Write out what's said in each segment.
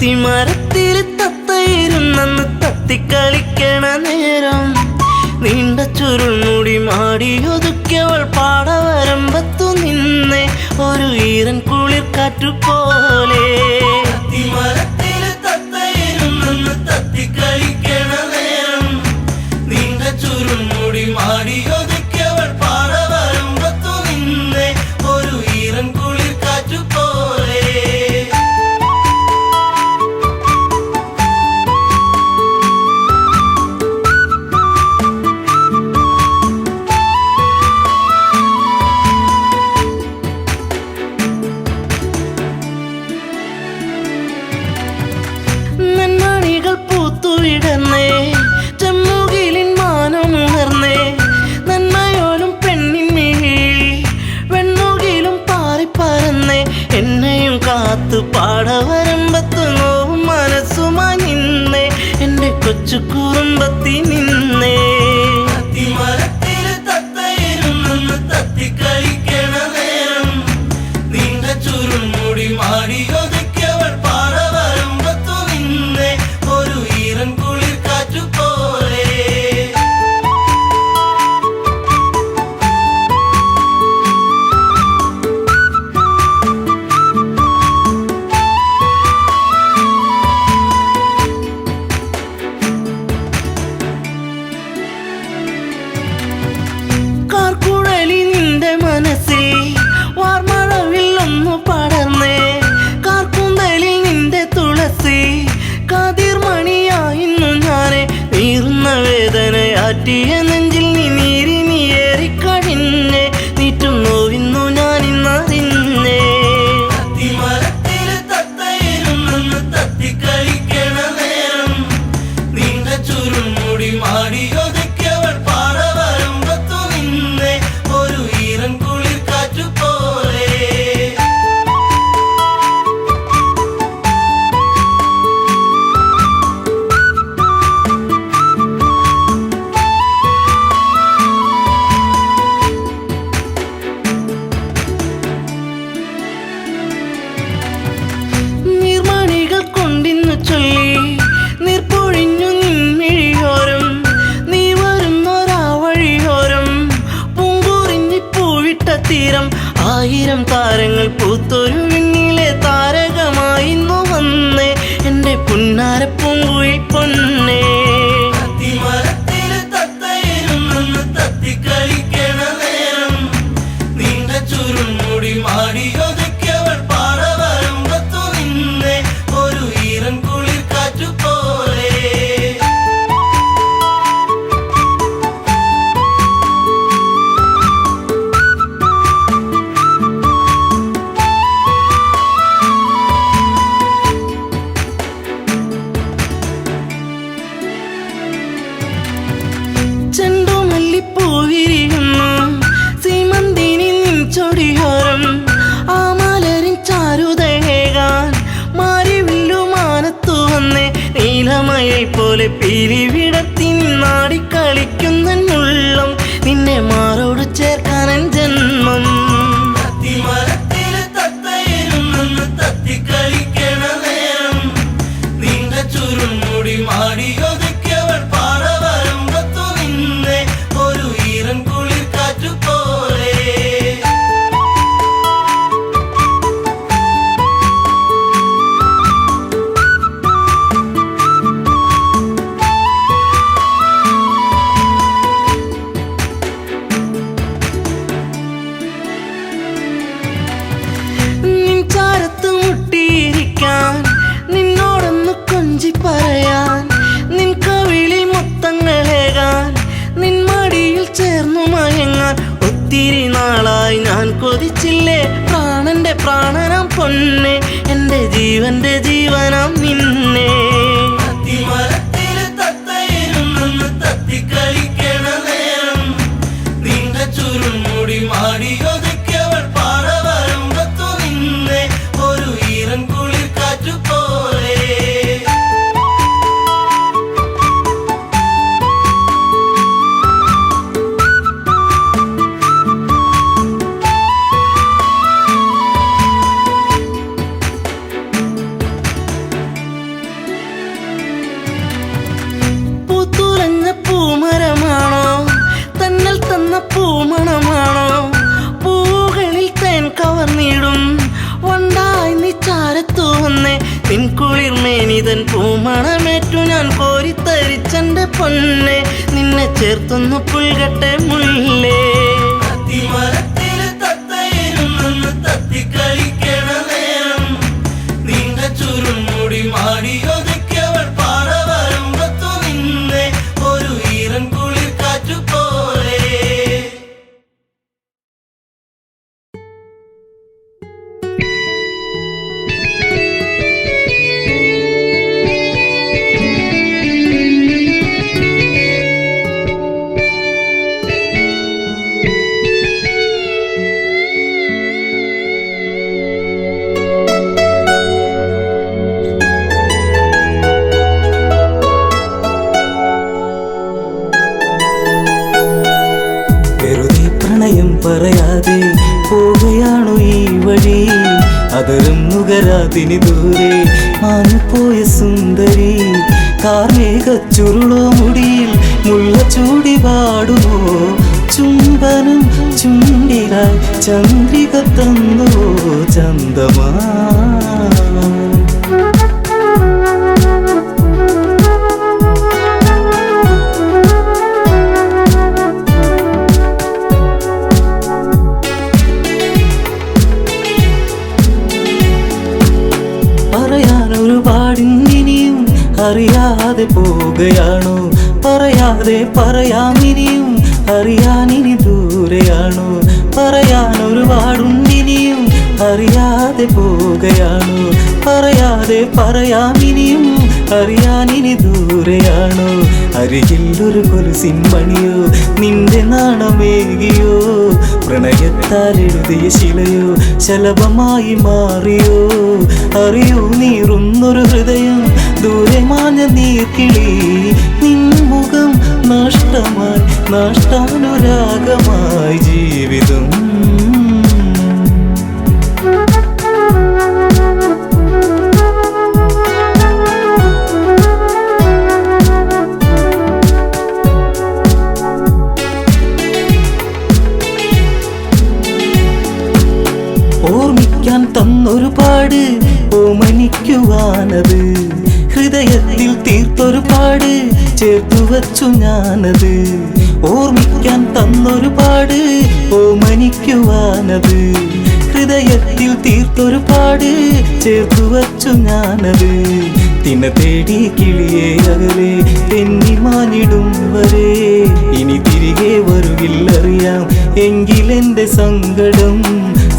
അത്തിമരത്തിൽ തത്തയിരുന്നെന്ന് തത്തിക്കളിക്കണ നേരം നീണ്ട ചുരുൾമുടി മാടിയൊതുക്കിയവൾ പാടവരമ്പത്തു നിന്നെ ഒരു ഈറൻ കുളിർ കാറ്റുപോലെ. അത്തിമരത്തിൽ തത്തയിരുന്നെന്ന് തത്തിക്കളിക്കണ നേരം നീണ്ട ചുരുൾമുടി മാടിയൊതുക്കിയവൾ പാടവരമ്പത്തു നിന്നെ ഒരു ഈറൻ കുളിർ കാറ്റുപോലെ. നന്മണികൾ പൂത്തുവിടർന്നേ ചെമ്മുകിലിൻ മാനമുണർന്നേ നന്മയോലും പെണ്ണിൻ മിഴി വെണ്ണുകിലും പാറിപ്പറന്നേ എന്നെയും കാത്തു പാടവരമ്പത്തു നോവും മനസ്സുമായി നിന്നേ എൻ്റെ കൊച്ചു കുറുമ്പത്തി നിന്നേ. അത്തിമരത്തിൽ തത്തയിരുന്നെന്ന് തത്തിക്കളിക്കണ നേരം നീണ്ട ചുരുൾമുടി മാടിയൊതുക്കിയവൾ പാടവരമ്പത്തു നിന്നെ ഒരു ഈറൻ കുളിർ കാറ്റുപോലെ. കാർക്കുഴലി നിന്റെ മനസ്സിൽ വാർമഴവിൽ ഒന്നു പടർന്നേ കാർക്കുന്തലിൽ നിന്റെ തുളസി കാതിർമണിയായിരുന്നു ഞാനെ നീറുന്ന വേദനയാറ്റിയ നെഞ്ചിൽ നീ നീറിനിയേറിക്കഴിഞ്ഞേ നീറ്റും നോവിന്നു ഞാനിന്നറിഞ്ഞേ. അത്തിമരത്തിൽ തത്തയിരുന്നെന്ന് തത്തിക്കളിക്കണ നേരം നീണ്ട ചുരുൾമുടി മാടിയൊതുക്കിയവൾ പാടവരമ്പത്തു നിന്നെ ഒരു ഈറൻ കുളിർ കാറ്റുപോലെ. നീർമണികൾ കൊണ്ടിന്നു ചൊല്ലി നീർപ്പൊഴിഞ്ഞു നിൻമിഴിയോരം നീ വരുന്നൊരാ വഴിയോരം പൂങ്കുറിഞ്ഞി പൂവിട്ട തീരം ആയിരം താരങ്ങൾ പൂത്തൊരു വിണ്ണിലെ താരകമായിന്നു വന്നേ എൻ്റെ പുന്നാര പൂങ്കുഴി പൊന്നേ. അത്തിമരത്തിൽ തത്തയിരുന്നെന്ന് തത്തിക്കളിക്കണ നേരം നീണ്ട ചുരുൾമുടി മാടിയൊതുക്കിയവൾ പാടവരമ്പത്തു നിന്നെ ഒരു ഈറൻ കുളിർ കാറ്റുപോലെ. ചെണ്ടുമല്ലിപ്പൂവിരിയുന്നു സീമന്തിനി നിൻ ചൊടിയോരം ആ മലരിൻ ചാരുതയേകാൻ മാരിവില്ലുമാനത്തു വന്നേ നീലമയിൽ പോലെ പീലി വിടർത്തി നിന്നാടിക്കളിക്കുന്നുള്ളം നിന്നെ മാറോട് ചേർക്കാനൻ ജന്മം. അത്തിമരത്തിൽ തത്തയിരുന്നെന്ന് തത്തിക്കളിക്കണ നേരം നീണ്ട ചുരുൾമുടി മാടിയൊതുക്കിയവൾ പാടവരമ്പത്തു നിന്നെ ഒരു ഈറൻ കുളിർ കാറ്റുപോലെ. നിൻ ചാരത്ത് മുട്ടിയിരിക്കാൻ നിന്നോടൊന്ന് കൊഞ്ചി പറയാൻ നിൻ കവിളിൽ മുത്തങ്ങളേകാൻ നിൻ മടിയിൽ ചേർന്നു മയങ്ങാൻ ഒത്തിരി നാളായി ഞാൻ കൊതിച്ചില്ലേ പ്രാണന്റെ പ്രാണനാം പൊന്നെ എൻ്റെ ജീവന്റെ ജീവനാം നിന്നെ. അത്തിമരത്തിൽ തത്തയിരുന്നെന്ന് തത്തിക്കളിക്കണ നേരം നീണ്ട ചുരുൾമുടി മാടിയൊതുക്കിയവൾ പാടവരമ്പത്തു നിന്നെ ഒരു ഈറൻ കുളിർ കാറ്റുപോലെ. നിൻ കുളിർമേനിതൻ പൂമണമേറ്റു ഞാൻ കോരിത്തരിച്ചെന്റെ പൊന്നെ നിന്നെ ചേർത്തൊന്നു പുൽകട്ടെ മുല്ലേ അത്തിമരത്തില് തത്തയിരുന്നെന്ന് തത്തിക്കളിക്കണ നേരം നീണ്ട ചുരുൾമുടി മാടിയൊതുക്കിയവൾ പാടവരമ്പത്തു നിന്നെ ഒരു ഈറൻ കുളിർ കാറ്റു പോലെ പറയാതെ പോവുകയാണു ഈ വഴി അതരം നുകരാതിനി ദൂരെ മാഞ്ഞുപോയ സുന്ദരി കാർമേഘച്ചുരുളോ മുടിയിൽ മുള്ള ചൂടി പാടുമോ ചുംബനം ചുണ്ടിലായി ചന്ദ്രിക തന്നുവോ ചന്ദമാ പറയാനൊരുപാടിനിയും അറിയാതെ പോവുകയാണോ പറയാതെ പറയാമിനിയും അറിയാനിനി ദൂരെയാണോ പറയാനൊരുപാടുണ്ടിനിയും അറിയാതെ പോവുകയാണോ പറയാതെ പറയാമിനിയും അറിയാനിനി ദൂരെയാണോ അരികിൽ ഒരു കൊലുസിൻ മണിയോ നിന്റെ നാണമേകിയോ പ്രണയത്താൽ എഴുതിയ ശിലയോ ശലഭമായി മാറിയോ അറിയൂ നീറുന്നൊരു ഹൃദയം ദൂരെ മാഞ്ഞ നീർക്കിളി നിൻമുഖം നഷ്ടമായി നഷ്ടാനുരാഗമായി ജീവിതം ഓർമ്മിക്കാൻ തന്നൊരുപാട് ഓമനിക്കുവാനത് ഹൃദയത്തിൽ തീർത്തൊരുപാട് ചേർത്തു വച്ചു ഞാനത് ഓർമ്മിക്കാൻ തന്നൊരുപാട് ഓമനിക്കുവാനത് ഹൃദയത്തിൽ തീർത്തൊരുപാട് ചേർത്തു വച്ചു ഞാനത് തിന തേടി കിളിയെ അകലെ തെന്നി മാനിടും വരെ ഇനി തിരികെ വരുകില്ലറിയാം എങ്കിലെന്റെ സങ്കടം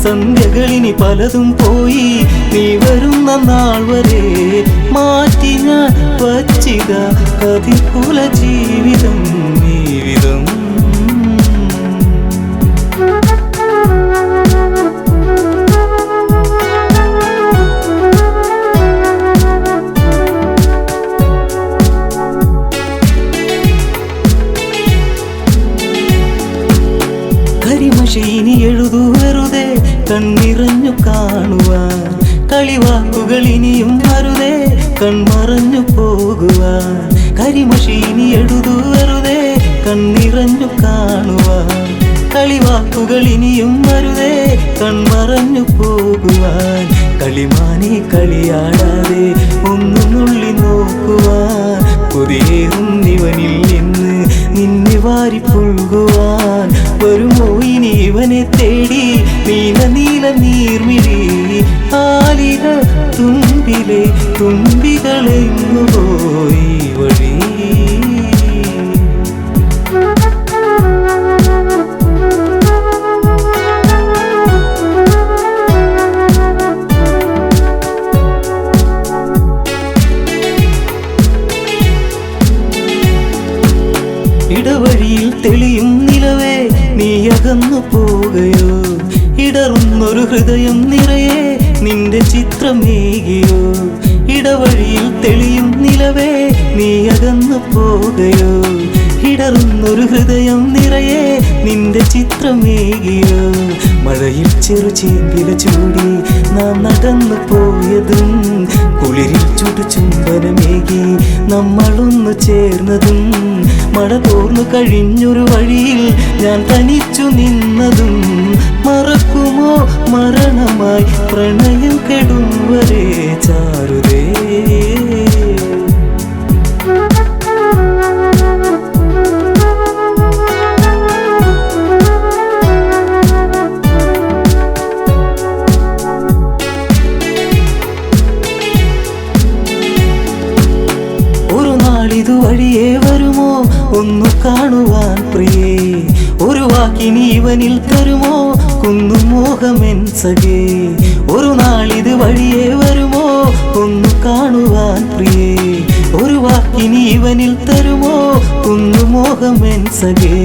സന്ധ്യകളിനി പലതും പോയി നീ വരുന്ന നാൾ വരെ മാറ്റി ഞാൻ വച്ചിത കതികുല ജീവിതം ജീവിതം കരിമഷീനി എഴുതു വെറുതെ കണ്ണിറഞ്ഞു കാണുവാൻ കളിവാക്കുകൾ ഇനിയും അരുതേ കൺമറഞ്ഞു പോകുവാൻ കരിമഷീനി എഴുതു വെറുതെ കണ്ണിറഞ്ഞു കാണുവാൻ കളിവാക്കുകൾ ഇനിയും അരുതേ കൺമറഞ്ഞു പോകുവാൻ കളിമാനെ കളിയാടാതെ ഒന്നു നുള്ളി നോക്കുവാൻ പുതിയേറും ഇവനിൽ നിന്ന് നിന്നെ വാരി പുൽകുവാൻ വരുമോ ഇനി ഇവനെ തേടി നീല നീല നീർമിഴി ആലില തുമ്പിലെ തുമ്പികളെങ്ങു പോയി വഴി ഇടവഴിയിൽ തെളിയും നിലവേ നീ അകന്നു പോകയോ ഇടറുന്നൊരു ഹൃദയം നിറയെ നിന്റെ ചിത്രമേകിയോ ഇടവഴിയിൽ തെളിയും നിലവേ നീ അകന്നു പോകയോ ഇടറുന്നൊരു ഹൃദയം നിറയെ നിന്റെ ചിത്രമേകിയോ മഴയിൽ ചെറു ചേമ്പില ചൂടി നാം നടന്നു പോയതും കുളിരിൽ ചുടു ചുംബനമേകി നമ്മളൊന്നു ചേർന്നതും മഴ തോർന്നു കഴിഞ്ഞൊരു വഴിയിൽ ഞാൻ തനിച്ചു നിന്നതും മറക്കുമോ മരണമായി പ്രണയം കെടും വരെ ചാരുതേ. ഇതുവഴിയേ വരുമോ ഒന്നു കാണുവാൻ പ്രിയേ, ഒരു വാക്കിനി ഇവനിൽ തരുമോ കുന്നു മോഹമെൻ സഖേ. ഒരു നാളിത് വഴിയേ വരുമോ ഒന്നു കാണുവാൻ പ്രിയേ, ഒരു വാക്കിനി ഇവനിൽ തരുമോ കുന്നു മോഹമെൻ സഖേ.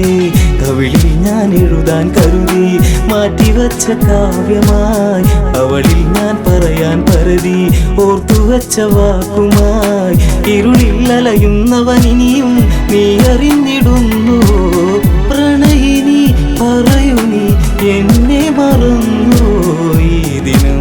കവിളിൽ ഞാൻ എഴുതാൻ കരുതി മാറ്റിവച്ച കാവ്യമായി, അവളിൽ ഞാൻ പറയാൻ പരതി ഓർത്തുവച്ച വാക്കുമായി. ഇരുളിൽ അലയുന്നവനിനിയും നീ അറിഞ്ഞിടുന്നു, പ്രണയിനി പറയൂ നീ എന്നെ മറന്നു ഈ ദിനം.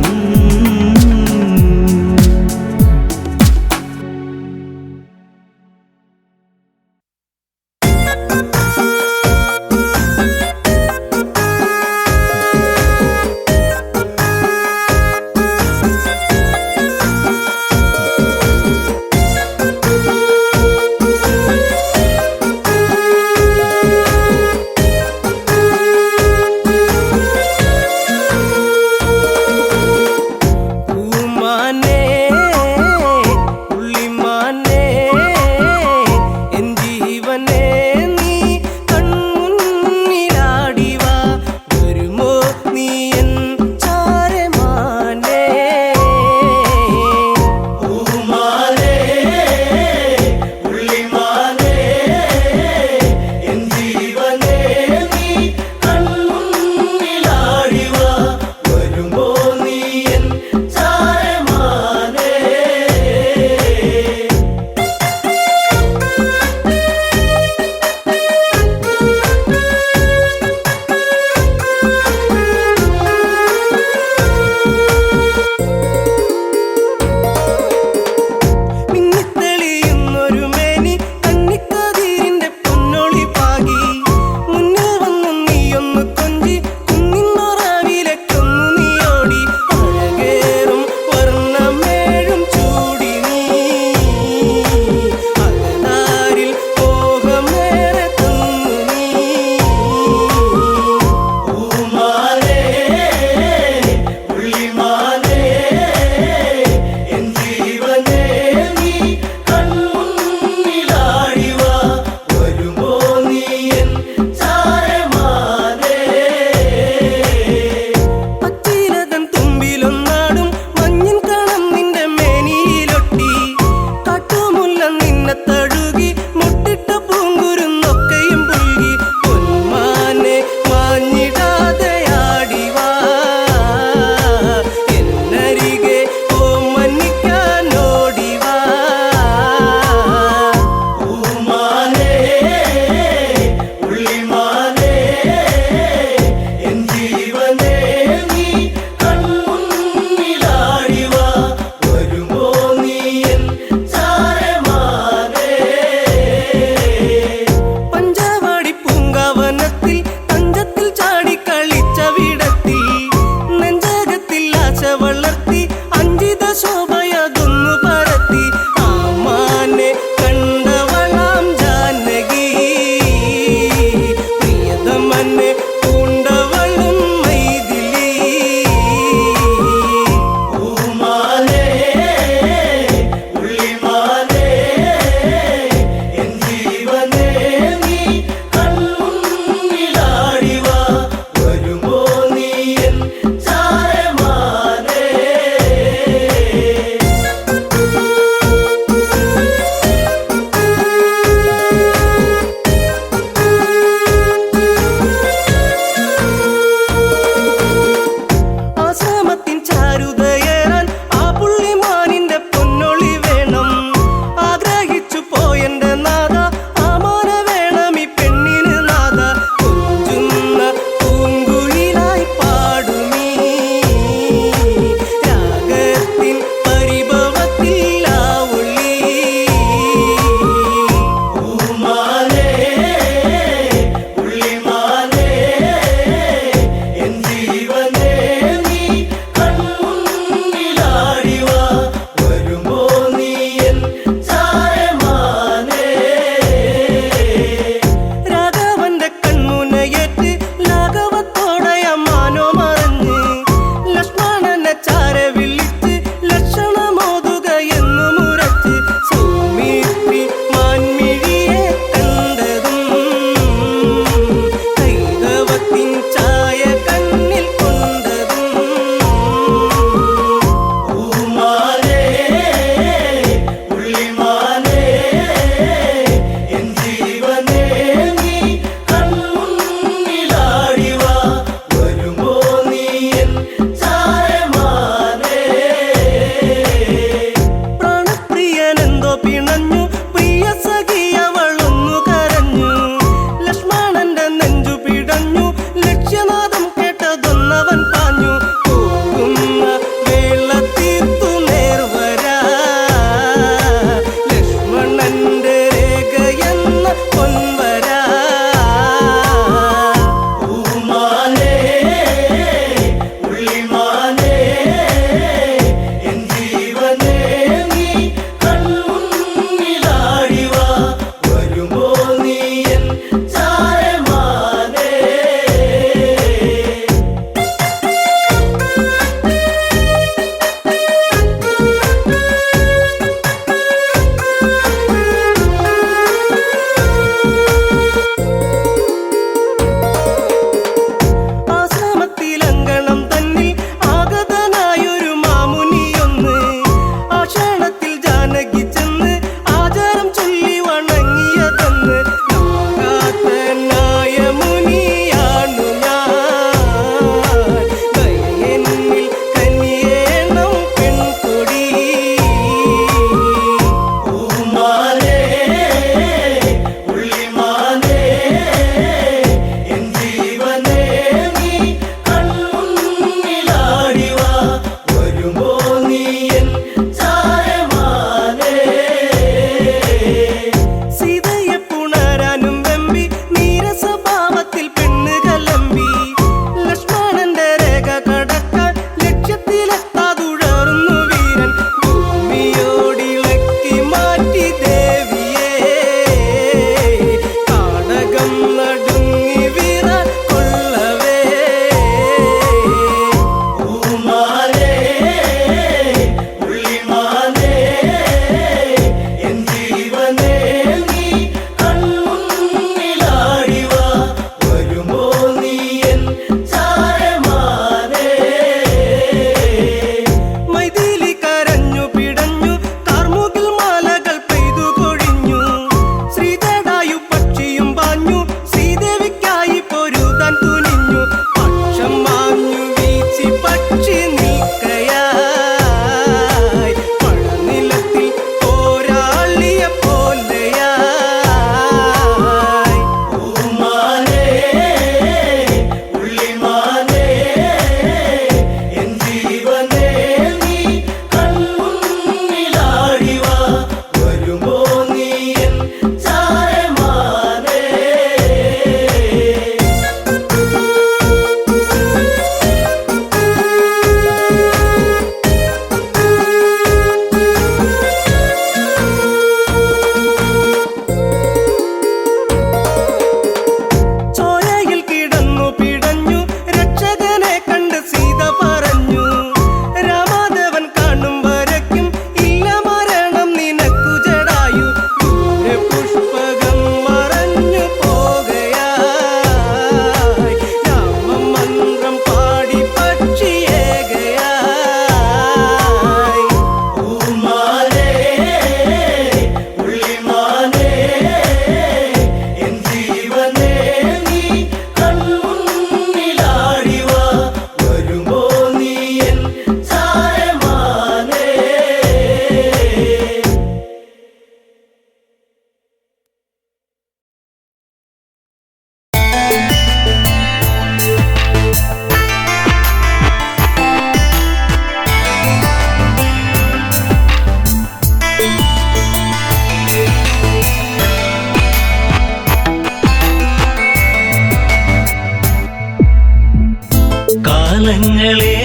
കാലങ്ങളെ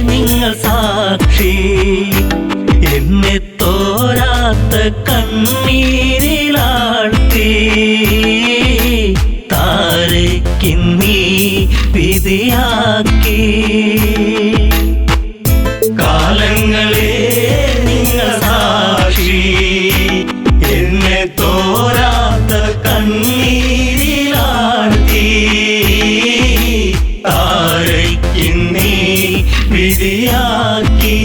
നിങ്ങൾ സാക്ഷി എന്നെ തോരാത്ത കണ്ണീരിലാഴ്ത്തി താരയ്ക്കിന്നീ വിധിയാക്കി കാലങ്ങളെ നിങ്ങൾ സാക്ഷി എന്നെ തോരാത്ത കണ്ണീരിലാഴ്ത്തി താരയ്ക്കിന്നീ വിധിയാക്കി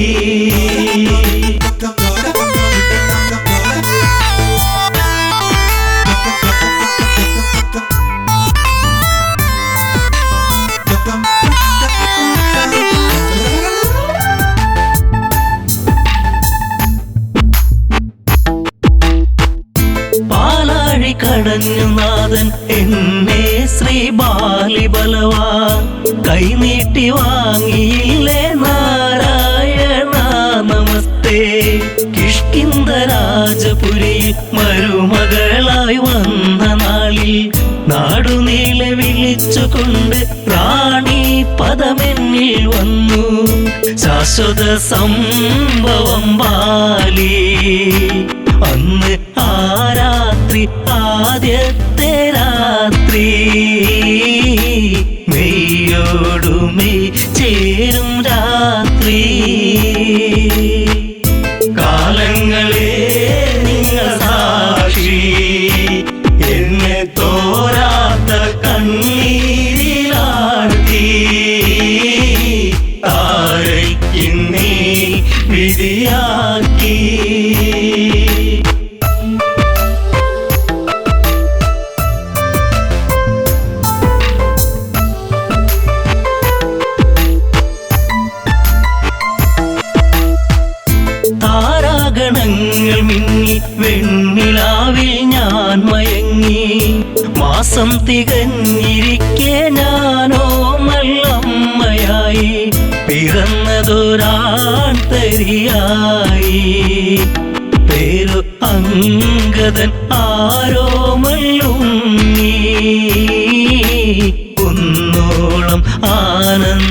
പാലാഴി കടഞ്ഞു നാഥൻ എന്നെ ശ്രീ ബാലിബലവാൻ കൈനീട്ടി വാങ്ങിയില്ലേ നാരായണ നമസ്തേ കിഷ്കിന്ധ രാജപുരിയിൽ മരുമകളായി വന്ന നാളിൽ നാടുനീളെ വിളിച്ചുകൊണ്ട് റാണി പദമെന്നിൽ വന്നു ശാശ്വത സംഭവം ബാലി അന്ന് ആ രാത്രി ആദ്യത്തെ രാത്രി മെയ്യോടുമെയ് ചേരും രാത്രി കാലങ്ങളെ നിങ്ങൾ സാക്ഷി എന്നെ തോരാത്ത കണ്ണീരിലാഴ്ത്തി താരയ്ക്കിന്നീ വിധിയാക്കി താരാഗണങ്ങൾ മിന്നി വെണ്ണിലാവിൽ ഞാൻ മയങ്ങി മാസം തികഞ്ഞിരിക്കെ ഞാനോ നല്ലമ്മയായി പിറന്നതൊരാൺ തരിയായി പേരു അങ്കദൻ ആരോമല്ലുണ്ണി കുന്നോളം ആനന്ദമേകി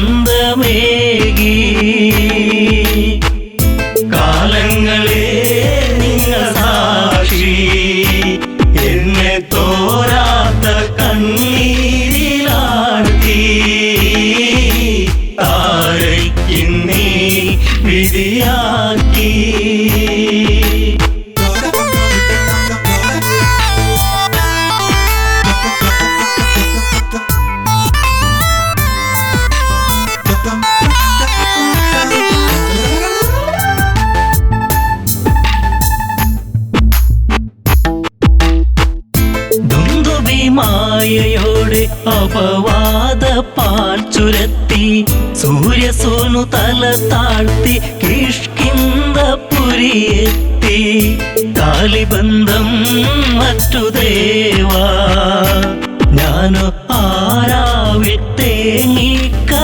കാലങ്ങളെ നിങ്ങൾ സാക്ഷി എന്നെ തോരാത്ത കണ്ണീരിലാഴ്ത്തി താരയ്ക്കിന്നീ വിധിയാക്കി മായയോടെ അപവാദ പാൽ ചുരത്തി സൂര്യസോനു തല താഴ്ത്തി കിഷ്കിന്ധപുരിയെത്തി കാലിബന്ധം മറ്റു ദേവാ ഞാനോ ആരാവിൽ തേങ്ങിക്കരഞ്ഞു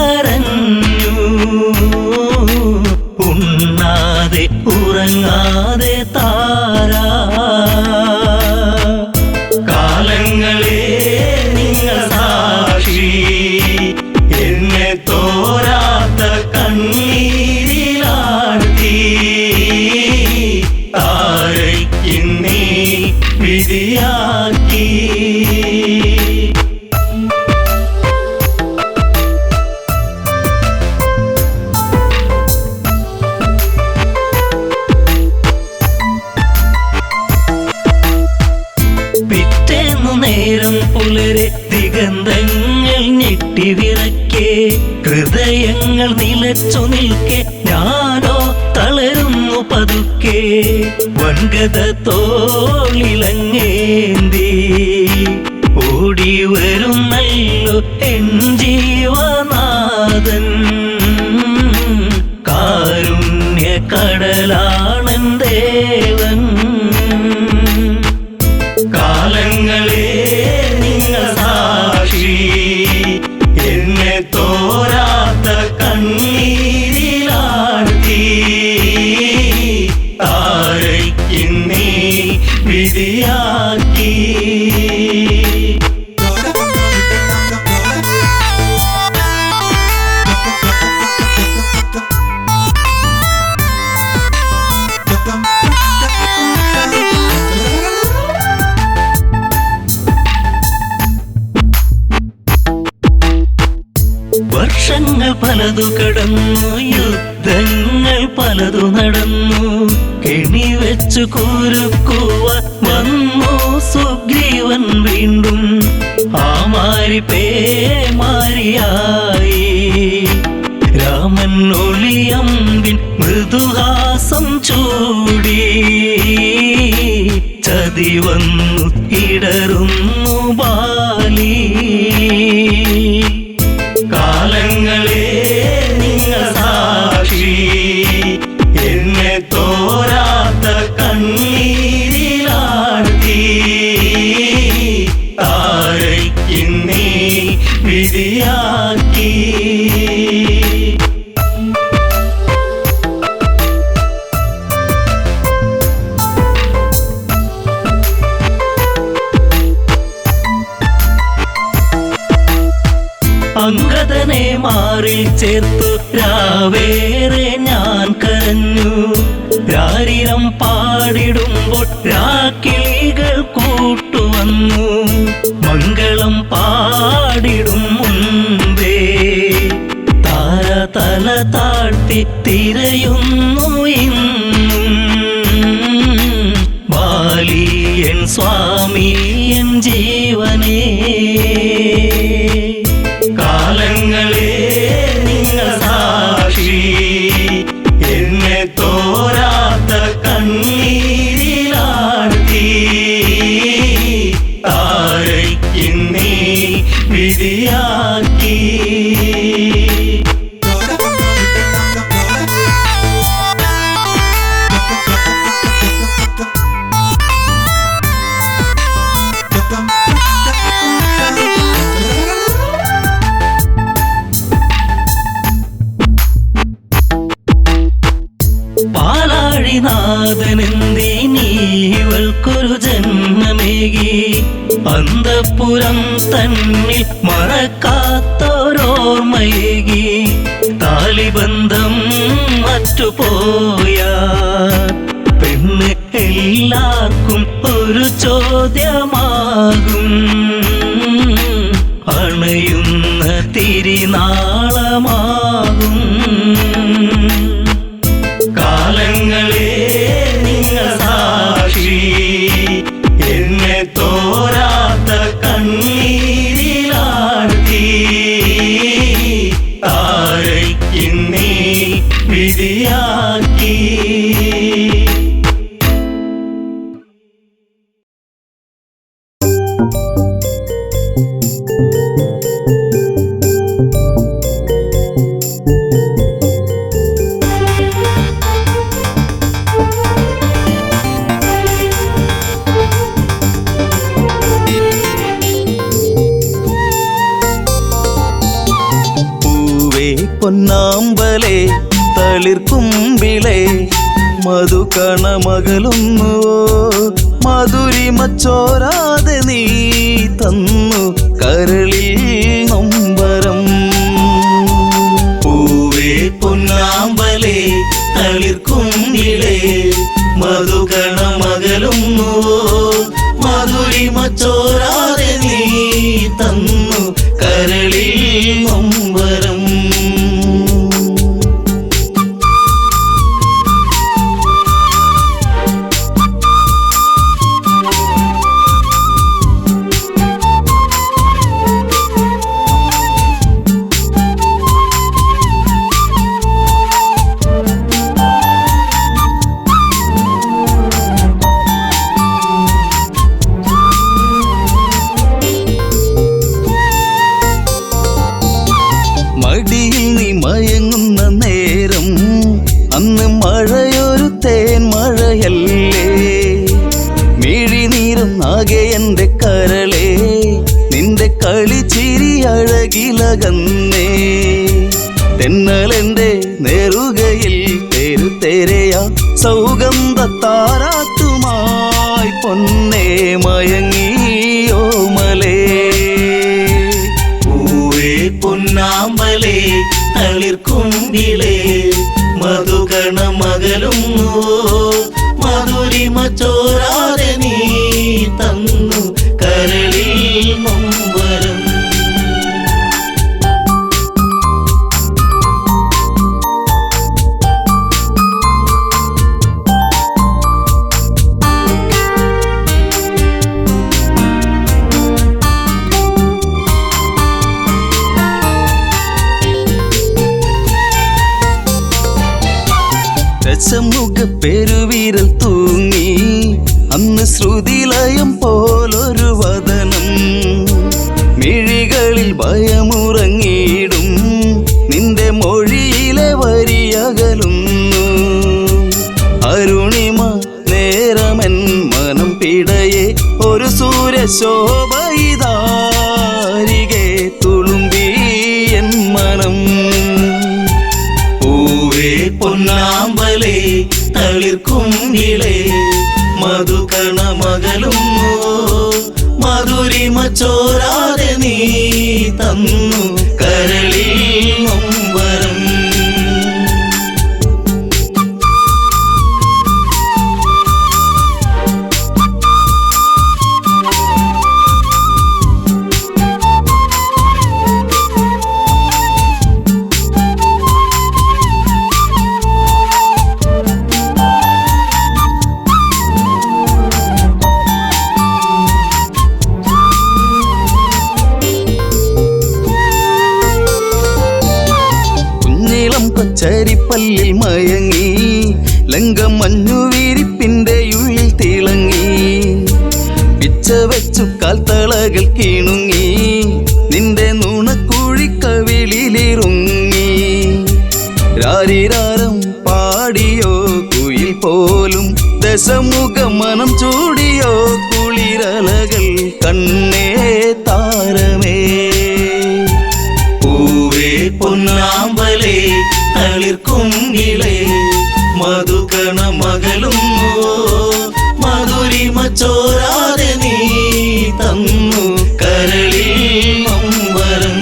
ഉണ്ണാതെ ഉറങ്ങാതെ താരാ കാലങ്ങളെ നിങ്ങൾ സാക്ഷി എന്നെ തോരാത്ത കണ്ണീരിലാഴ്ത്തി താരയ്ക്കിന്നീ വിധിയാക്കി നേരം പുലരെ ദിഗന്ധങ്ങൾ ഞെട്ടിവിറക്കെ ഹൃദയങ്ങൾ നിലച്ചു നിൽക്കെ ഞാനോ തളരുന്നു പതുക്കെ വൻഗത തോളിലങ്ങേന്തി ഓടി വരുന്നല്ലോ എൻ ജീവനാഥൻ കാരുണ്യ കടലാണൻ ദേവൻ കാലങ്ങളെ നിങ്ങൾ സാക്ഷി എന്നെ തോരാത്ത കണ്ണീരിലാഴ്ത്തി താരയ്ക്കിന്നീ വിധിയാക്കി വർഷങ്ങൾ പലതു കടന്നു, യുദ്ധങ്ങൾ പലതു നടന്നു, കെണി വെച്ചു കുരുക്കുവാൻ വന്നു സുഗ്രീവൻ വീണ്ടും. ആ മാരി പേമാരിയായി രാമൻ ഒളിയമ്പിൻ മൃദുഹാസം ചൂടി. ചതി വന്നു ഇടറുന്നു ബാലി. കാലങ്ങളെ നിങ്ങൾ സാക്ഷി, എന്നെ തോരാത്ത കണ്ണീരിലാഴ്ത്തി. താരയ്ക്കിന്നീ വിധിയാക്കി. അംഗദനെ മാറിൽ ചേർത്തു രാവേറെ ഞാൻ കരഞ്ഞു. രാരിരം പാടിടുമ്പോൾ രാക്കിളികൾ കൂട്ടുവന്നു. മംഗളം പാടിടും മുൻപേ താര തല താഴ്ത്തി തിരയുന്നു ഇന്നും. ബാലിയൻ സ്വാമി എൻ ജീവനേ. കാലങ്ങളെ നിങ്ങൾ സാക്ഷി, എന്നെ തോരാത്ത കണ്ണീരിലാഴ്ത്തി. താരയ്ക്കിന്നീ വിധിയാക്കി. പാലാഴിനാഥനെന്തിനീവൾക്കൊരു ജന്മമേകി. അന്തഃപുരം തന്നിൽ മറക്കാത്തോരോർമ്മയേകി. താലിബന്ധം മറ്റുപോയ പെണ്ണ് എല്ലാവർക്കും ഒരു ചോദ്യമാകും. അണയുന്ന തിരിനാളമാകും. കാലങ്ങളെ നിങ്ങൾ സാക്ഷി, എന്നെ തോരാത്ത കണ്ണീരിലാഴ്ത്തി. താരയ്ക്കിന്നീ വിധിയാക്കി. പൊന്നാമ്പലേ തളിർക്കുമ്പിളേ മധുകണമകലുന്നുവോ. മധുരിമച്ചോരാതെ നീ തന്നു കരളിൽ നൊമ്പരം. പൂവേ പൊന്നാമ്പലേ തളിർക്കുമ്പിളേ മധുകണമകലുന്നുവോ. മധുരിമച്ചോരാതെ നീ തന്നു കരളിൽ നൊമ്പരം. അഴകിലകന്നേ തെന്നലെന്റെ നെറുകയിൽ തെരുതെരയ സൗഗന്ധത്താരാട്ടുമായി പൊന്നേ മയങ്ങിയോ മലേ പൂവേ പൊന്നാമ്പലേ തളിർക്കുമ്പിളേ മധുകണമകലുന്നു മധുരിമ ചോരാതെ നീ തന്നു കരളിൽ നൊമ്പരം പെരുവിരൽ തൂങ്ങി അന്ന് ശ്രുതിലയം പോലൊരു വദനം മിഴികളിൽ ഭയമുറങ്ങിയിടും നിന്റെ മൊഴിയിലെ വരിയകലുന്നു അരുണിമ നേരമൻ മനം പിടയെ ഒരു സൂര്യശോഭയിതാരികെ തുളുമ്പി എൻ മനം പൂവേ പൊന്നാമ്പലേ തളിർക്കുങ്കിളേ മധുകണമകലുന്നു മധുരിമ ചോരാതെ നീ തന്നു കരളിൽ നൊമ്പരം പച്ചരിപ്പല്ലിൽ മയങ്ങി ലങ്കം മഞ്ഞുവിരിപ്പിന്റെ ഉള്ളിൽ തിളങ്ങി പിച്ച വെച്ചു കാൽത്തളകൾ കിണുങ്ങി നിന്റെ നുണക്കുഴിക്കവിളിലിറുങ്ങി രാരിരാരം പാടിയോ കുയിൽ പോലും ദശമുഖ മനം ചൂടിയോ കുളിരലകൾ കണ്ണേ താരമേ പൂവേ പൊന്നാമ്പലേ തളിർക്കുങ്കിളേ മധുകണമകലുന്നു മധുരിമ ചോരാതെ നീ തന്നു കരളിൽ നൊമ്പരം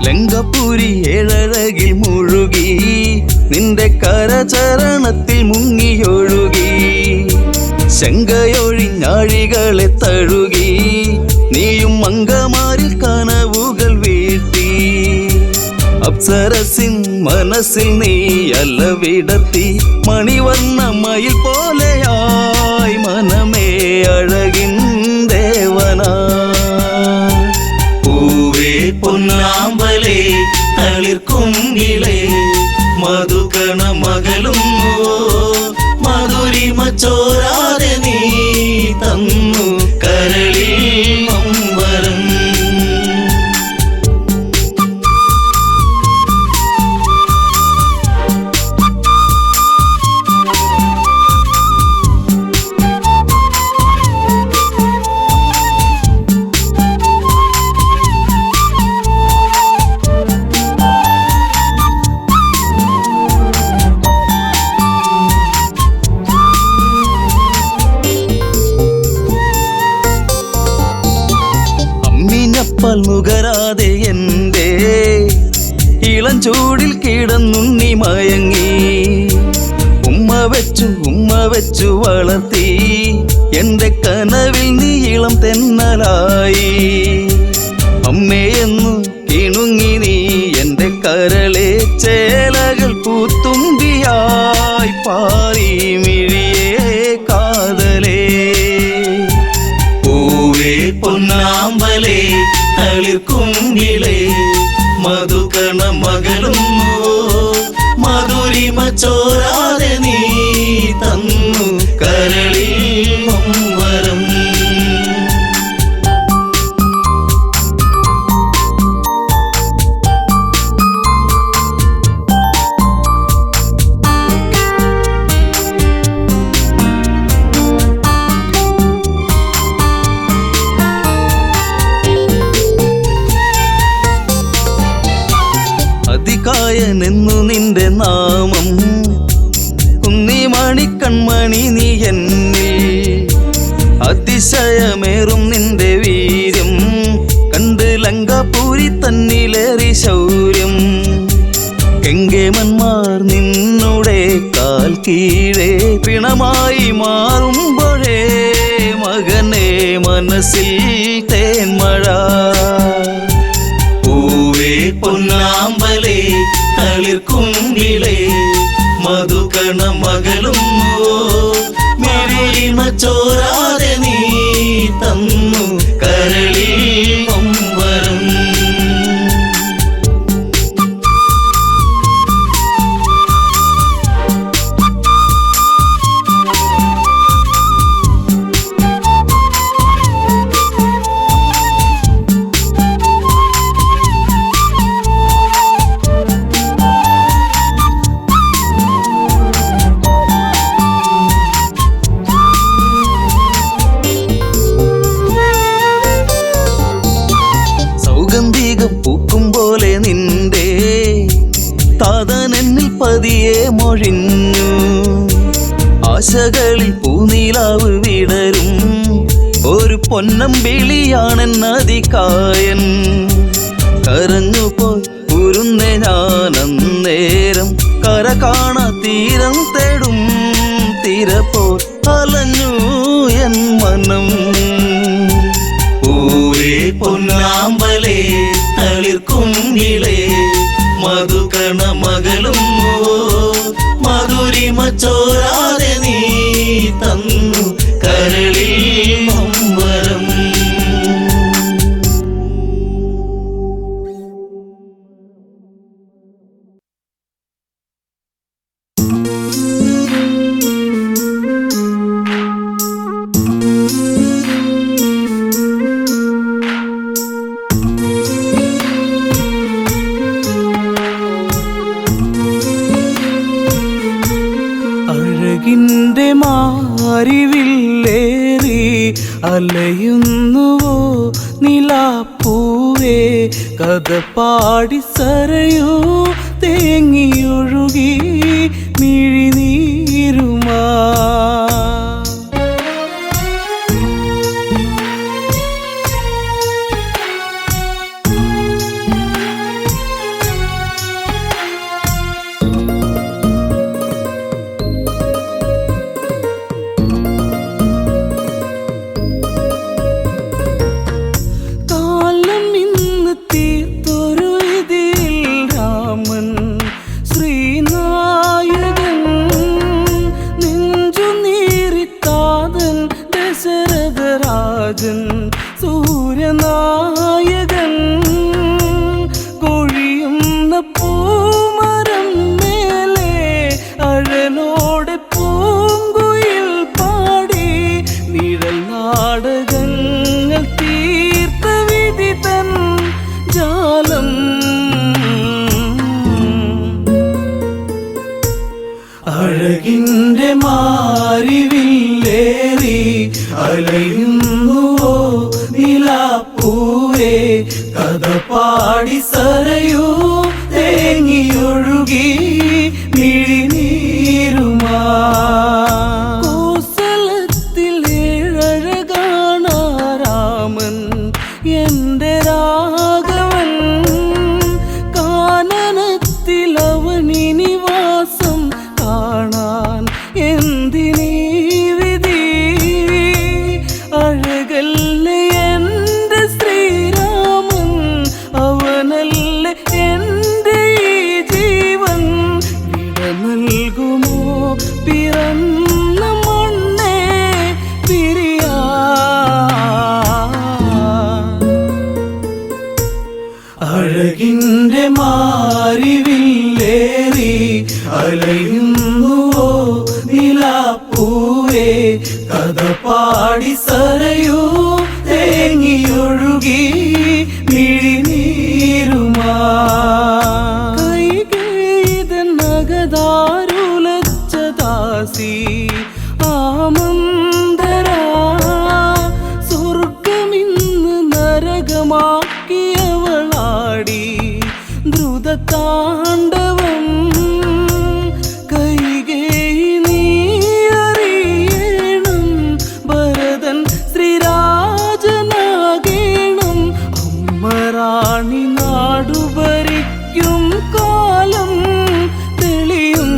ലങ്കപുരി ഏഴഴകിൽ മുഴുകി നിന്റെ കരചരണത്തിൽ മുങ്ങിയൊഴുകി ശങ്കയൊഴിഞ്ഞാഴികളെ തഴുകി നീയും മങ്കമാരിൽ കനവുകൾ വീഴ്ത്തി അപ്സരസിൻ മനസ്സിൽ നീ അല്ല വിടർത്തി മണിവർണ്ണ മയിൽ പോലെയായി മനമേ അഴകിൻ ദേവനാ പൂവേ പൊന്നാമ്പലേ തളിർക്കുങ്കിളേ മധുകണമകലുന്നു മധുരിമ ചോരാതെ നീ തന്നു കരളിൽ നൊമ്പരം അമ്മിഞ്ഞപ്പാൽ നുകരാതെ എൻ്റെ ഇളം ചൂടിൽ കിടന്നുണ്ണി മയങ്ങി ഉമ്മ വെച്ചു വളർത്തി എൻ്റെ കനവിൽ നീ ഇളം തെന്നലായി അമ്മയെന്നു കിണുങ്ങി നീ എൻ്റെ കരളെ ചേലകൾ പൂത്തുമ്പിയായി പാറി മിഴിയേ കാതലേ പൂവേ പൊന്നാമ്പലേ തളിർക്കുങ്കിളേ മധുകണമകലുന്നു മധുരിമ ചോരാതെ നീ തന്നു കരളിൽ നൊമ്പരം അതികായനെന്നു നിന്റെ നാമം കുന്നിമണിക്കൺമണി നീ എന്നിൽ അതിശയമേറും നിന്റെ വീര്യം കണ്ട് ലങ്കാപുരി തന്നിലേറി ശൗര്യം കെങ്കേമന്മാർ നിന്നുടെ കാൽ കീഴേ പിണമായി മാറുമ്പോഴേ മകനെ മനസ്സിൽ തേന്മഴ പൂവേ തളിർക്കുങ്കിളേ മധുകണ മകളുന്നു മെരിമ ചോരാതെ നീ തന്നു കരളിൽ നൊമ്പരം. പൂക്കും പോലെ നിന്റെ താതനെന്നിൽ പതിയെ മൊഴിഞ്ഞു. ആശകളിൽ പൂനീലാവ് വിടരും ഒരു പൊന്നമ്പിളിയാണെന്നതികായൻ. കരഞ്ഞുപോയി ഉരുന്നേ ഞാനന്നേരം കര കാണാ തീരം തേടും തിരപ്പോ അലഞ്ഞു എൻ മനം. പൂവേ പൊന്നാമ്പലേ തളിർക്കുങ്കിളേ മധുകണ മകളുന്നു മധുരിമ ചോരാതെ നീ തന്നു കരളിൽ നൊമ്പരം. അഴകിൻ്റെ മാരിവില്ലേറി അലയുന്നുവോ നിലാപ്പൂവേ കഥ പാടി സരയൂ തേങ്ങിയൊഴുകി മിഴിനീരുമാ. സൂര്യനായകൻ കൊഴിയുന്ന പൂമരം മേലെ അഴലോടെ പൂങ്കുയിൽ പാടി നിഴൽ നാടകങ്ങൾ തീർത്ത വിധി തൻ ജാലം. അഴകിൻ്റെ മാരിവില്ലേറി അലയുന്നുവോ നിലാപ്പൂവേ കഥ പാടി സരയൂ തേങ്ങിയൊഴുകി മിഴിനീരുമാ. കോസലത്തിൽ ഏഴഴകാണാ രാമൻ എൻ്റെ രാഘവൻ. കാനനത്തിൽ അവനിനി വാസം കാണാൻ എന്തിനീ വിധി. അഴകല്ലേ എൻ്റെ ശ്രീരാമൻ അവനല്ലേ എൻ്റെ ഈ ജീവൻ. വിട നൽകുമോ പിറന്ന മണ്ണേ പിരിയാ. അഴകിൻ്റെ മാരിവില്ലേറി അലയുന്നുവോ നിലാപ്പൂവേ കഥ പാടി സരയൂ തേങ്ങിയൊഴുകി മിഴിനീരുമാ. കൈകേയിതൻ നഗതാരുലച്ച ദാസി ആമന്തരാ. സ്വർഗമിന്ന് നരകമാക്കിയവളാടി ദ്രുതതാണ്ഡവം. കൈകേയി നീ അറിയണം ഭരതൻ ശ്രീരാജനാകേണം. അമ്മറാണി നാടുഭരിക്കും കാലം തെളിയും.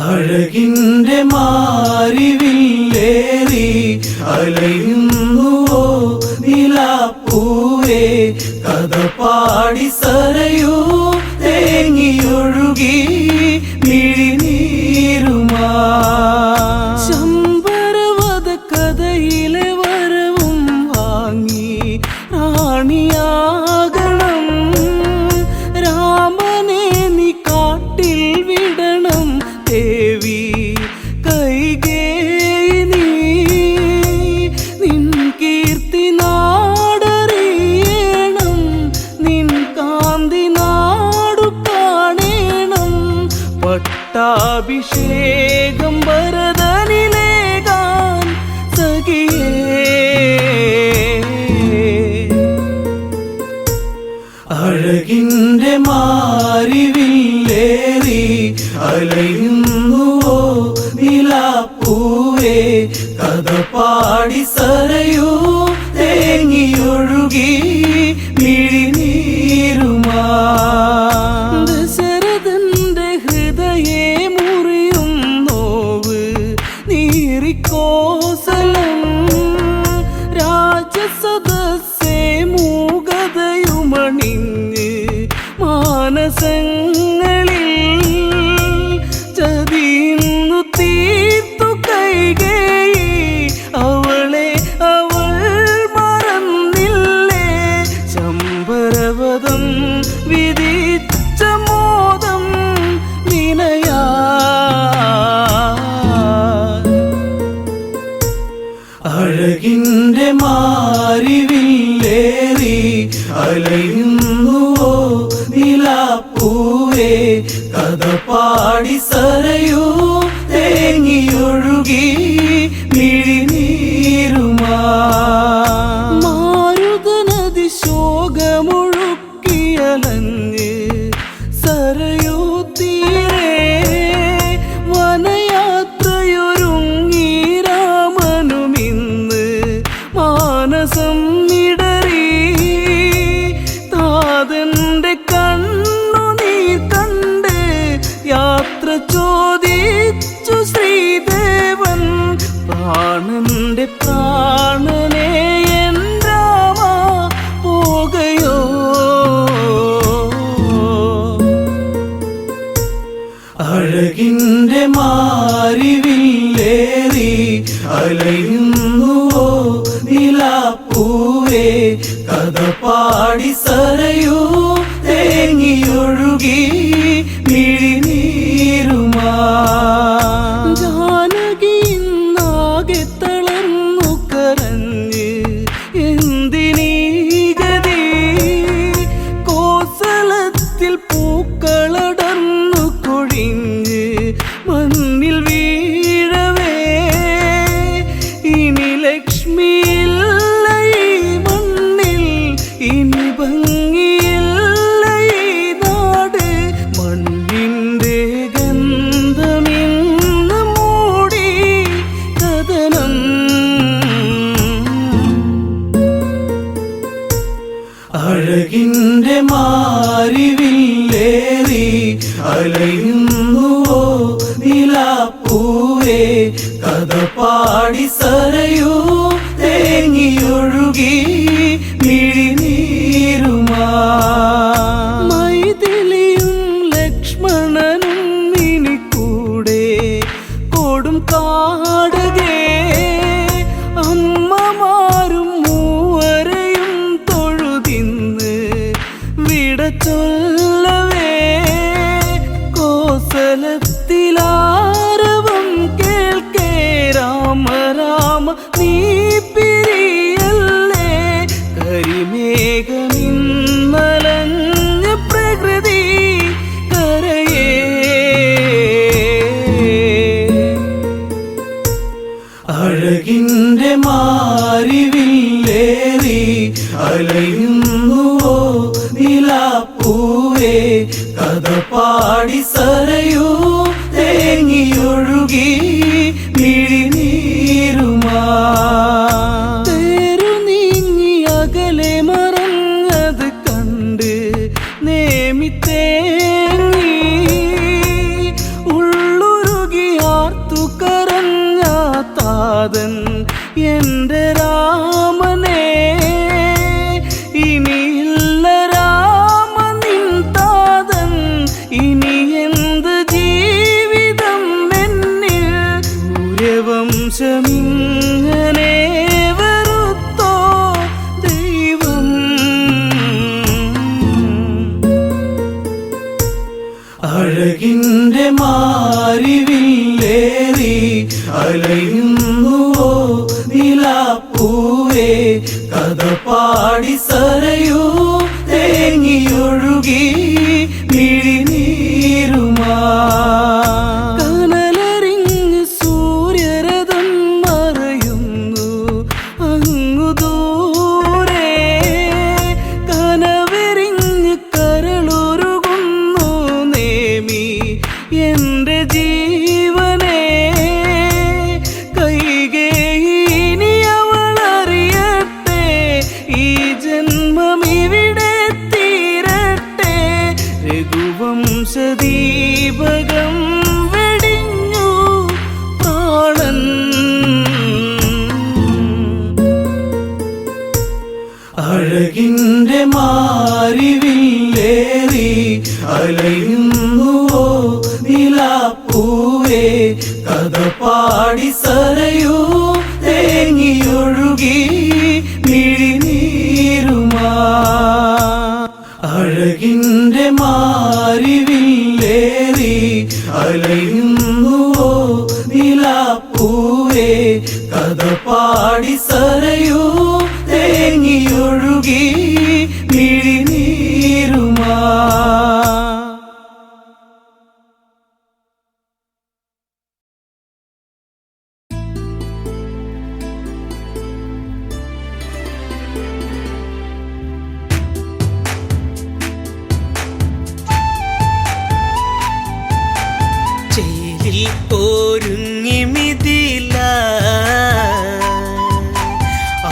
അഴകിൻ്റെ മാരിവില്ലേറി അലയുന്നുവോ നിലാപ്പൂവേ കഥ പാടി സരയൂ തേങ്ങിയൊഴുകി മിഴിനീരുമാ. ശമ്പരവധ കഥയിലെ വരവും വാങ്ങി റാണിയാകണം. രാമനെ നീ കാട്ടിൽ വിടണം ദേവി കൈകേയി നീ. നിൻ കീർത്തി നാടറിയണം, നിൻ കാന്തി നാടു കാണേണം. പട്ടാഭിഷേകം ഭരതനിലേകാൻ സഖിയേ. അഴകിൻ്റെ മാരിവില്ലേറി അലയുന്നുവോ നിലാപ്പൂവേ. കഥ പാടി സരയൂ തേങ്ങിയൊഴുകി മിഴിനീരുമാ. ദശരഥന്റെ ഹൃദയേ മുറിയും നോവ് നീറിക്കോസലം. രാജസദസ്സേ മൂകതയുമണിഞ്ഞ് മാനസങ്ങളിൽ ചതിയുന്നു തീർത്തു കൈകേയി. അവളെ അവൾ മറന്നില്ലേ, ശമ്പരവധം വിധിച്ച മോദം നിനയാ. അഴകിൻ്റെ മാരിവില്ലേറി അലയുന്നുവോ നിലാപ്പൂവേ. കഥ പാടി സരയൂ തേങ്ങിയൊഴുകി മിഴിനീരുമാ. മാരുതനദി ശോകമൊഴുക്കിയലഞ്ഞ് സരയൂ തീരെ വനയാത്രയൊരുങ്ങി രാമനുമിന്ന് മാനസം ഇടറി. താതന്റെ കണ്ണുനീർ കണ്ട് യാത്ര ചോദിച്ചു ശ്രീദേവൻ. പ്രാണന്റെ പ്രാണനെ എൻ രാമ പോകയോ. അഴകിൻ്റെ മാരിവില്ലേറി അലയുന്നുവോ നിലാപ്പൂവേ. കഥ പാടി സരയൂ തേങ്ങിയൊഴുകി മിഴിനീരുമാ. ജാനകി നാകെ തളർന്നു കരഞ്ഞ് എന്തിനീ ഗതി. കോസലത്തിൽ പൂക്കളടർന്നു കൊഴിഞ്ഞ് മണ്ണിൽ വീഴവേ. ഇനി ലക്ഷ്മിയില്ല ഈ മണ്ണിൽ, ഇനി ഭംഗിയില്ല ഈ നാട്. മണ്ണിൻ്റെ ഗന്ധമിന്ന് മൂടി കഥനം. അഴകിൻ്റെ മാരിവില്ലേറി അലയുന്നുവോ നിലാപ്പൂവേ. കഥ പാടി സരയൂ തേങ്ങിയൊഴുകി മിഴിനീരുമാ. മൈഥിലിയും ലക്ഷ്മണനും ഇനി കൂടെ കൊടും കാടകേ. അമ്മമാരും മൂവരെയും തൊഴുതിന്ന് വിട ചൊല്ലവേ. കോസലത്തിലാരവം കേൾക്കേ രാമ രാമ നീ പിരിയല്ലേ. കരിമേഘമിന്നലഞ്ഞ പ്രകൃതി കരയേ. അഴകിൻ്റെ മാരിവില്ലേറി അലയുന്നുവോ നിലാപ്പൂവേ. കഥ പാടി സരയൂ തേങ്ങിയൊഴുകി മിഴിനീരുമാ. തേരു നീങ്ങി അകലെ മറഞ്ഞത് കണ്ട് നേമി തേങ്ങി. ഉള്ളുരുകി ആർത്തു കരഞ്ഞ താതൻ എൻ്റെ രാമനെ. ഇനിയില്ല വംശമിങ്ങനെ വെറുത്തോ ദൈവം? അഴകിൻ്റെ മാരിവില്ലേറി അലയുന്നുവോ നിലാപ്പൂവേ? കഥ പാടി സരയൂ തേങ്ങിയൊഴുകി മിഴിനീരുമാ. കനലറിഞ്ഞ് സൂര്യരഥം മറയുന്നു അങ്ങു ദൂരെ. കനവെറിഞ്ഞ് കരളുരുകുന്നു നേമി എൻ്റെ ജീവനെ. കൈകേയിനി അവളറിയട്ടെ ഈ ജന്മമിവിടെ തീരട്ടെ. രഘുവംശദീപകം വെടിഞ്ഞു പ്രാണൻ. അഴകിൻ്റെ മാരിവില്ലേറി അലയുന്നുവോ നിലാപ്പൂവേ? കഥ പാടി സരയൂ തേങ്ങിയൊഴുകി മിഴിനീരുമാ. അഴകിൻ്റെ മാരിവില്ലേറി അലയുന്നുവോ നിലാപ്പൂവേ? കഥ പാടി സരയൂ തേങ്ങിയൊഴുകി മിഴിനീരുമാ. ചേലിൽ ഒരുങ്ങി മിഥില,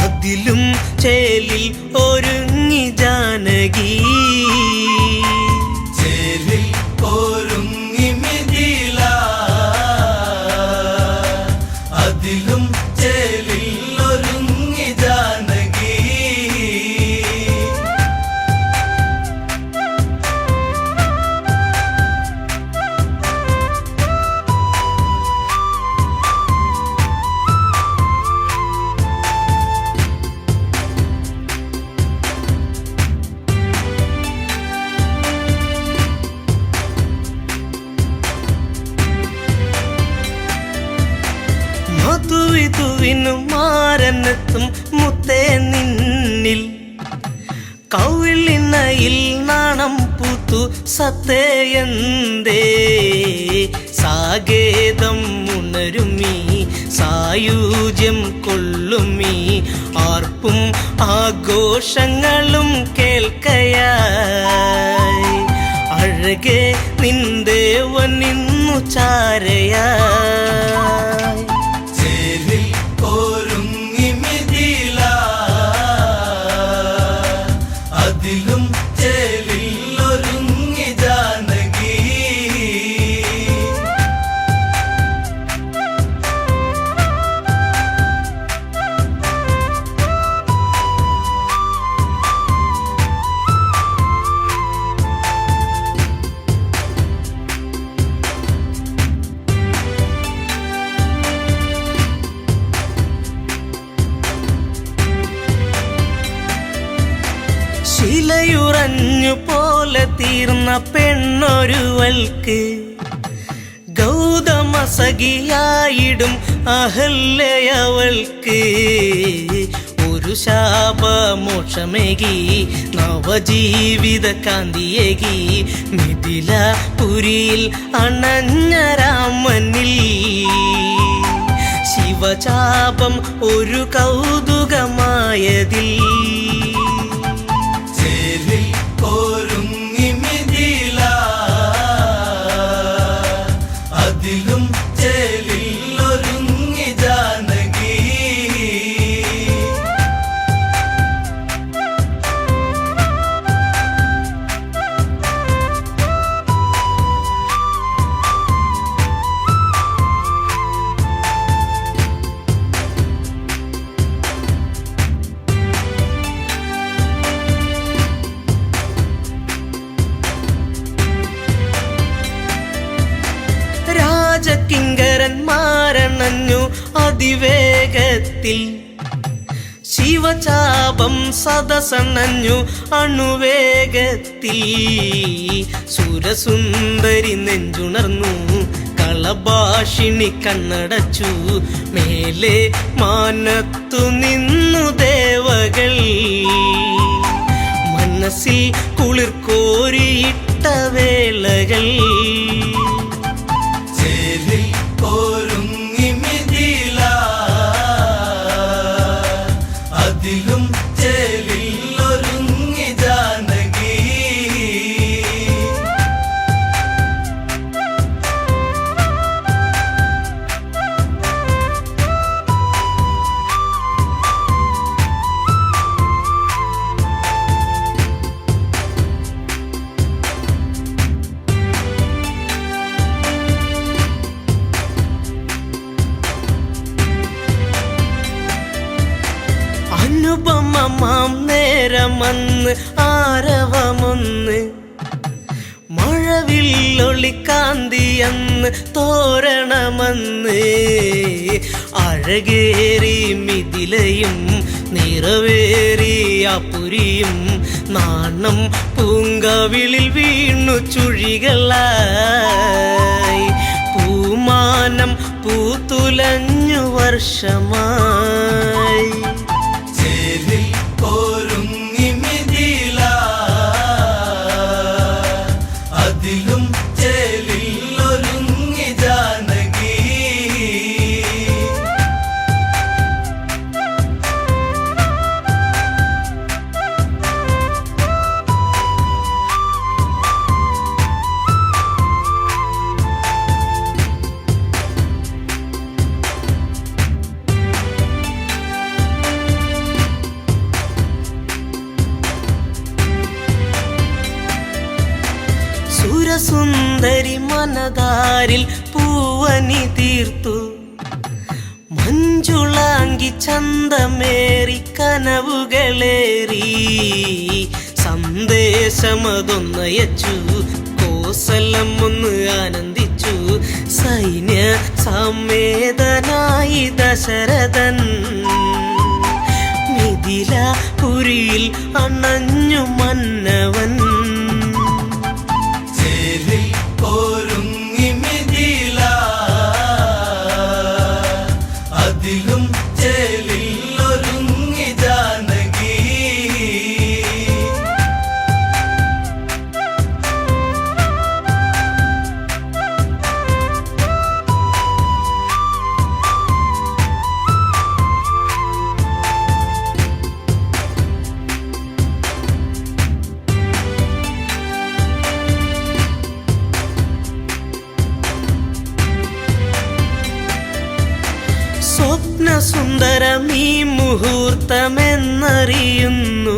അതിലും ചേലിൽ ഒരുങ്ങി ജാനകി. ചേലിൽ ഒരുങ്ങി മിഥില, അതിലും ചേലിൽ ഒരുങ്ങി ജാനകി. മധുവിധുവിനു മാരനെത്തും മുത്തേ നിന്നിൽ. കൗളിനയിൽ നാണം പൂത്തു സത്തേയന്തേ. സാകേതം ഉണരുമീ സായുജ്യം കൊള്ളുമീ. ആർപ്പും ആഘോഷങ്ങളും കേൾക്കയായി. അഴകെ നിന്ദേവൻ നിന്നു ചാരയായി. ചേലിൽ ഒരുങ്ങി മിഥില, അതിലും ചേലിൽ ഒരുങ്ങി ജാനകി. ശിലയുറഞ്ഞു പോലെ തീർന്ന പെണ്ണൊരുവൾക്ക് ഗൗതമ സഖിയായിടും അഹല്യവൾക്ക്. ഒരു ശാപമോക്ഷമേകി നവജീവിത കാന്തിയേകി. മിഥിലപുരിയിൽ അണഞ്ഞ രാമനിൽ ശിവചാപം ഒരു കൗതുകമായതിൽ. ചേലിൽ ഒരുങ്ങി മിഥില, അതിലും ചേലിൽ ഒരുങ്ങി ജാനകി. വേഗത്തിൽ ശിവചാപം സദസണഞ്ഞു അണുവേഗത്തിൽ സുരസുന്ദരി നെഞ്ചുണർന്നു കളഭാഷിണി കണ്ണടച്ചു മേലെ മാനത്തു നിന്നു ദേവകൾ മനസ്സിൽ കുളിർ കോരിയിട്ട വേളകൾ ചേലിൽ ഒരുങ്ങി മിഥില അതിലും ചേലിൽ ഒരുങ്ങി ജാനകി അനുപമമാം നേരമന്ന് ആരവമൊന്ന് മഴവില്ലൊളിക്കാന്തിയെന്ന് തോരണമന്ന് അഴകേറി മിഥിലയും നിറവേറിയ പുരിയും നാണം പൂങ്കവിളിൽ വീണു ചുഴികളായി പൂമാനം പൂത്തുലഞ്ഞു വർഷമായി ചേലിൽ ഒരുങ്ങി മിഥില അതിലും ചേലിൽ ഒരുങ്ങി ജാനകി സുരസുന്ദരി മനതാരിൽ പൂവനി തീർത്തു മഞ്ജുളാങ്കി ചന്തമേറി കനവുകളേറി സന്ദേശമതൊന്നയച്ചു കോസലം ഒന്ന് ആനന്ദിച്ചു സൈന്യ സമേതനായി ദശരഥൻ മിഥിലപുരിയിൽ അണഞ്ഞു മന്നവൻ ചേലിൽ ഒരുങ്ങി മിഥില അതിലും ചേലിൽ ഒരുങ്ങി ജാനകി സ്വപ്നസുന്ദരമീ മുഹൂർത്തമെന്നറിയുന്നു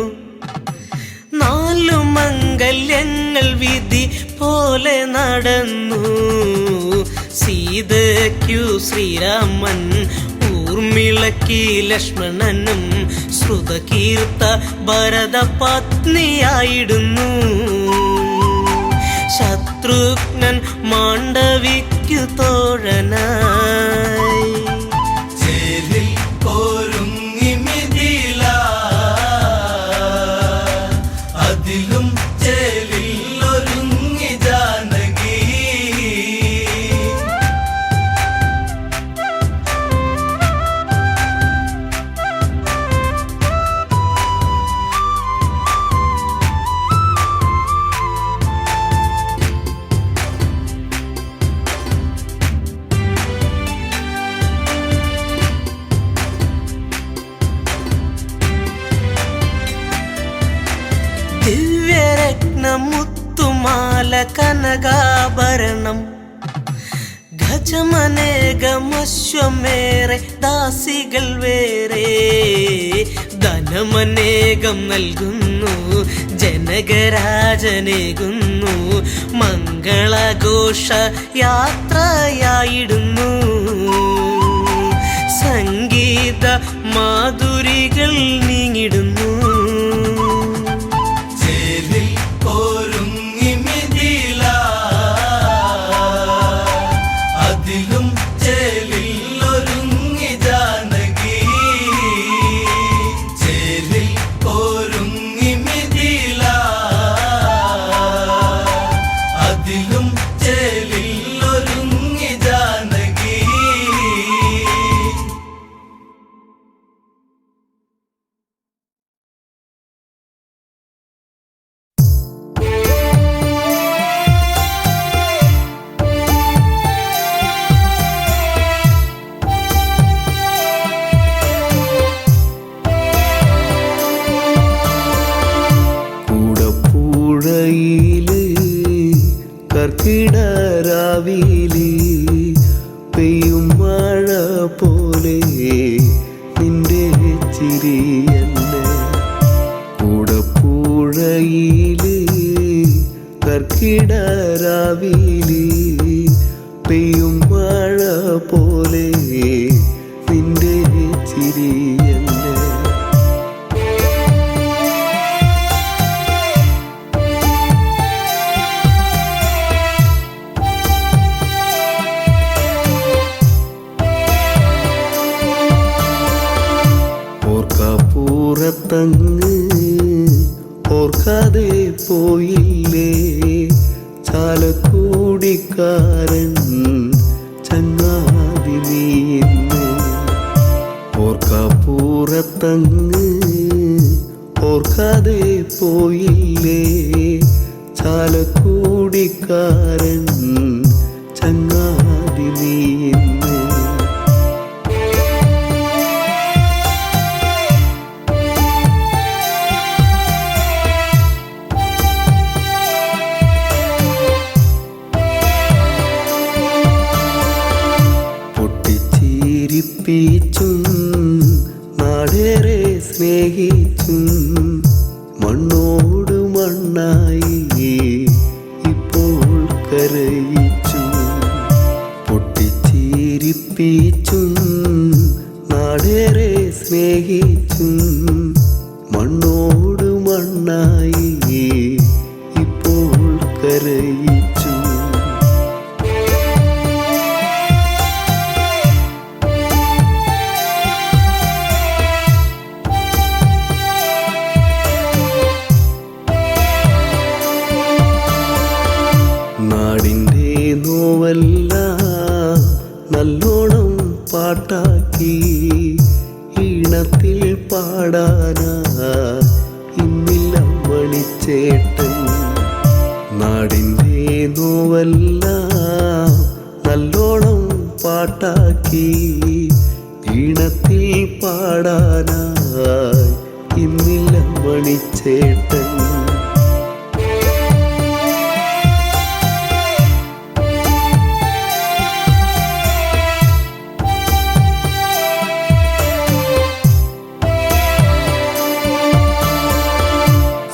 നാലു മംഗല്യങ്ങൾ വിധി പോലെ നടന്നു സീതയ്ക്കു ശ്രീരാമൻ ഊർമിളയ്ക്ക് ലക്ഷ്മണനും ശ്രുതകീർത്ത ഭരത പത്നിയായിടുന്നു ശത്രുഘ്നൻ മാണ്ഡവിക്കു തോഴനായി ചേലിൽ ഒരുങ്ങി മിഥില അതിലും ചേലിൽ ഒരുങ്ങി ജാനകി ദിവ്യരത്നമുത്തുമാല കനകാഭരണം ഗജമനേകമശ്വമേറെ ദാസികൾ വേറെ ധനമനേകം നൽകുന്നു ജനകരാജനേകുന്നു മംഗളഘോഷ യാത്രയായിടുന്നു സംഗീത മാധുരികൾ നീങ്ങിടുന്നു ചേലിൽ ഒരുങ്ങി മിഥില അതിലും ചേലിൽ ഒരുങ്ങി ജാനകി പോലെ നിന്റെ ചിരിയല്ലേ. ഓർക്കാപ്പൂറത്തങ്ങ് ഓർക്കാതെ പോയില്ലേ ചാലക്കുടിക്കാരൻ ചങ്ങാതി നീന്ന്. ഓർക്കാപ്പൂറത്തങ്ങ് ഓർക്കാതെ പോയില്ലേ ചാലക്കുടിക്കാരൻ ചങ്ങാതി നീന്ന്. ചിരിപ്പിച്ചും നാടേറെ സ്നേഹിച്ചും മണ്ണോട് മണ്ണായി ഇപ്പോൾ കരയിച്ചു. പൊട്ടിച്ചിരിപ്പിച്ചും നാടേറെ സ്നേഹിച്ചും മണ്ണോട് മണ്ണായി ഇപ്പോൾ കരയിച്ചു. നാടിൻ്റെ നോവെല്ലാം നല്ലോണം പാട്ടാക്കി ഈണത്തിൽ പാടാനാ ഇന്നില്ല മണിച്ചേട്ടൻ. നാടിൻ്റെ നോവെല്ലാം നല്ലോണം പാട്ടാക്കി ഈണത്തിൽ പാടാനായി ഇന്നില്ല മണിച്ചേട്ടൻ.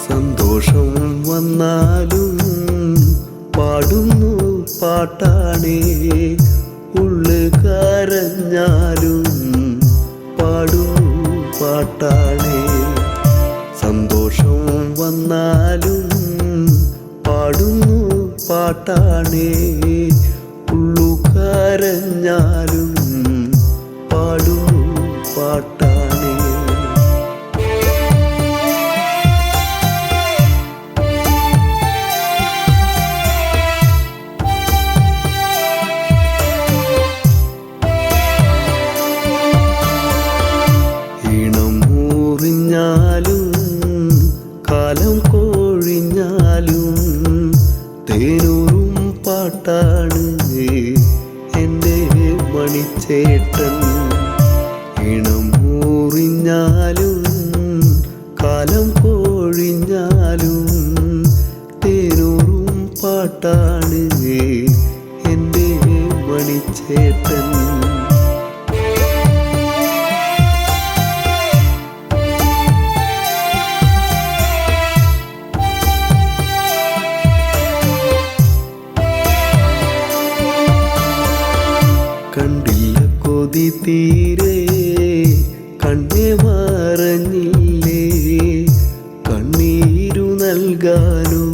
സന്തോഷം വന്നാലും പാടുന്നു പാട്ടാണേ, ഉള്ളു കരഞ്ഞാലും പാടുന്നു പാട്ടാണേ. സന്തോഷം വന്നാലും പാടുന്നു പാട്ടാണേ, ഉള്ളു കരഞ്ഞാലും പാടുന്നു പാട്ടാണേ. കാലം കോഴിഞ്ഞാലും തേനൂറും പാട്ടാണ് എൻ്റെ മണിച്ചേട്ടൻ. ഇണം മൂറിഞ്ഞാലും കാലം കോഴിഞ്ഞാലും തേനൂറും പാട്ടാണ് എൻ്റെ മണിച്ചേട്ടൻ. കണ്ടില്ല കൊതി തീരെ കണ്ണേ മറഞ്ഞില്ലേ, കണ്ണീരു നൽകാനോ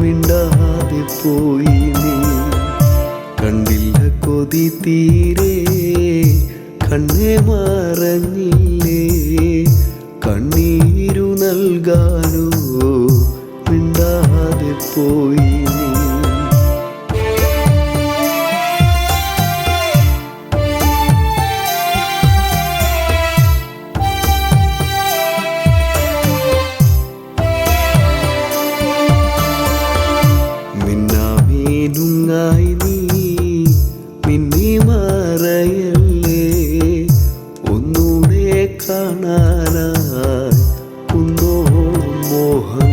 മിണ്ടാതെ പോയി നീ. കണ്ടില്ല കൊതി തീരെ കണ്ണേ മറഞ്ഞില്ലേ, കണ്ണീരു നൽകാനോ മിണ്ടാതെ പോയി നീ. മിന്നാമീനുങ്ങായി നീ മിന്നി മറയല്ലേ, ഒന്നൂടെ കാണാനായി കുന്നോളം മോഹം